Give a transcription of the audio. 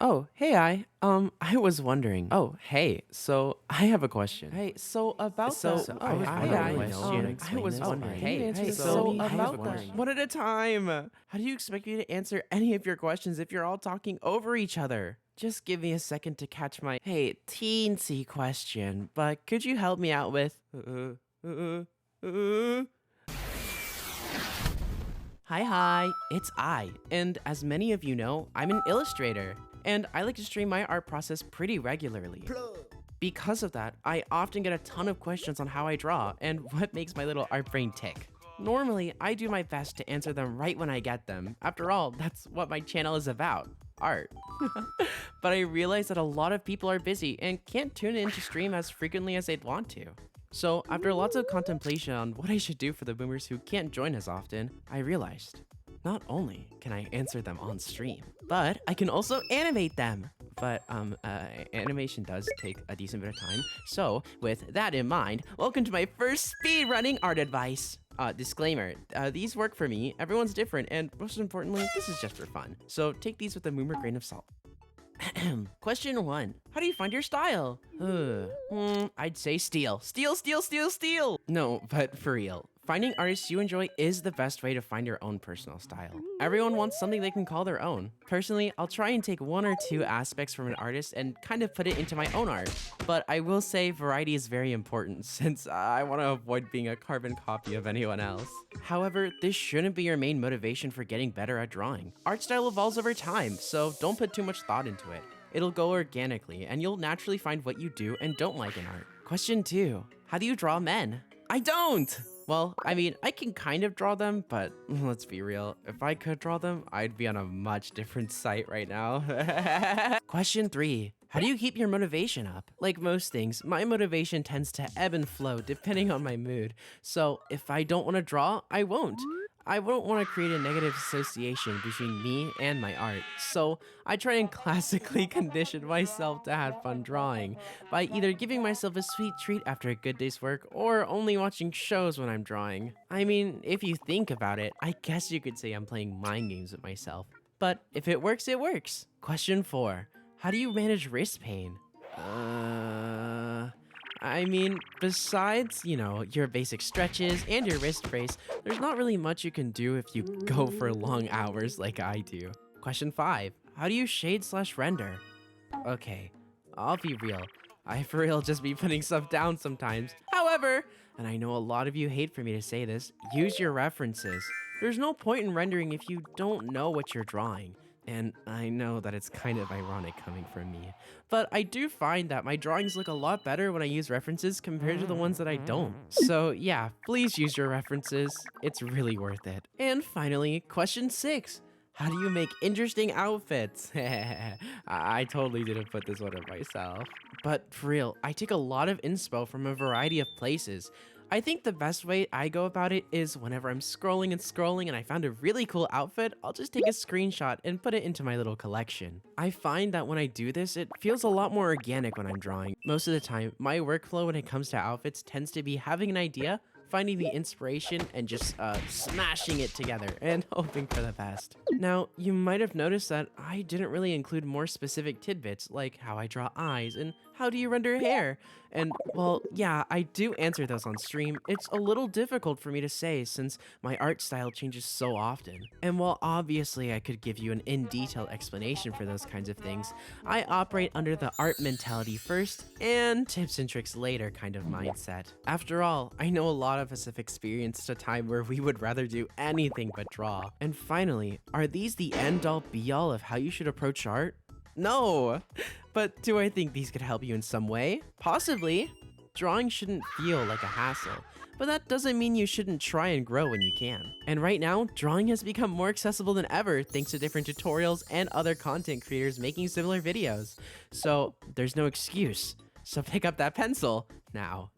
Oh, hey, I was wondering. Oh, hey, so I have a question. Hey, so about So, the. I was wondering, I really know if you I was explain wondering. this. Hey, so about the. One at a time. How do you expect me to answer any of your questions if you're all talking over each other? Just give me a second to catch my teensy question. But could you help me out with? Hi, it's I, and as many of you know, I'm an illustrator, and I like to stream my art process pretty regularly. Because of that, I often get a ton of questions on how I draw and what makes my little art brain tick. Normally, I do my best to answer them right when I get them. After all, that's what my channel is about, art. But I realize that a lot of people are busy and can't tune in to stream as frequently as they'd want to. So, after lots of contemplation on what I should do for the boomers who can't join as often, I realized not only can I answer them on stream, but I can also animate them. But animation does take a decent bit of time. So, with that in mind, welcome to my first speedrunning art advice. Disclaimer, these work for me, everyone's different, and most importantly, this is just for fun. So take these with a moomer grain of salt. Question 1. How do you find your style? I'd say steal. Steal! No, but for real. Finding artists you enjoy is the best way to find your own personal style. Everyone wants something they can call their own. Personally, I'll try and take one or two aspects from an artist and kind of put it into my own art. But I will say variety is very important since I want to avoid being a carbon copy of anyone else. However, this shouldn't be your main motivation for getting better at drawing. Art style evolves over time, so don't put too much thought into it. It'll go organically, and you'll naturally find what you do and don't like in art. Question 2. How do you draw men? I don't! Well, I mean, I can kind of draw them, but let's be real. If I could draw them, I'd be on a much different site right now. Question 3. How do you keep your motivation up? Like most things, my motivation tends to ebb and flow depending on my mood. So if I don't want to draw, I won't. I won't want to create a negative association between me and my art, so I try and classically condition myself to have fun drawing by either giving myself a sweet treat after a good day's work or only watching shows when I'm drawing. I mean, if you think about it, I guess you could say I'm playing mind games with myself. But if it works, it works. Question 4. How do you manage wrist pain? I mean, besides, your basic stretches and your wrist brace, there's not really much you can do if you go for long hours like I do. Question 5. How do you shade/render? Okay, I'll be real. I for real just be putting stuff down sometimes. However, and I know a lot of you hate for me to say this, use your references. There's no point in rendering if you don't know what you're drawing. And I know that it's kind of ironic coming from me, but I do find that my drawings look a lot better when I use references compared to the ones that I don't. So yeah, please use your references. It's really worth it. And finally, question 6. How do you make interesting outfits? I totally didn't put this one up myself. But for real, I take a lot of inspo from a variety of places. I think the best way I go about it is whenever I'm scrolling and I found a really cool outfit, I'll just take a screenshot and put it into my little collection. I find that when I do this, it feels a lot more organic when I'm drawing. Most of the time, my workflow when it comes to outfits tends to be having an idea, finding the inspiration, and just smashing it together and hoping for the best. Now, you might have noticed that I didn't really include more specific tidbits like how I draw eyes and how do you render hair. And well, yeah, I do answer those on stream. It's a little difficult for me to say since my art style changes so often. And while obviously I could give you an in-detail explanation for those kinds of things, I operate under the art mentality first and tips and tricks later kind of mindset. After all, I know a lot of us have experienced a time where we would rather do anything but draw. And finally, are these the end-all be-all of how you should approach art? No! But do I think these could help you in some way? Possibly. Drawing shouldn't feel like a hassle, but that doesn't mean you shouldn't try and grow when you can. And right now, drawing has become more accessible than ever thanks to different tutorials and other content creators making similar videos. So there's no excuse. So pick up that pencil now.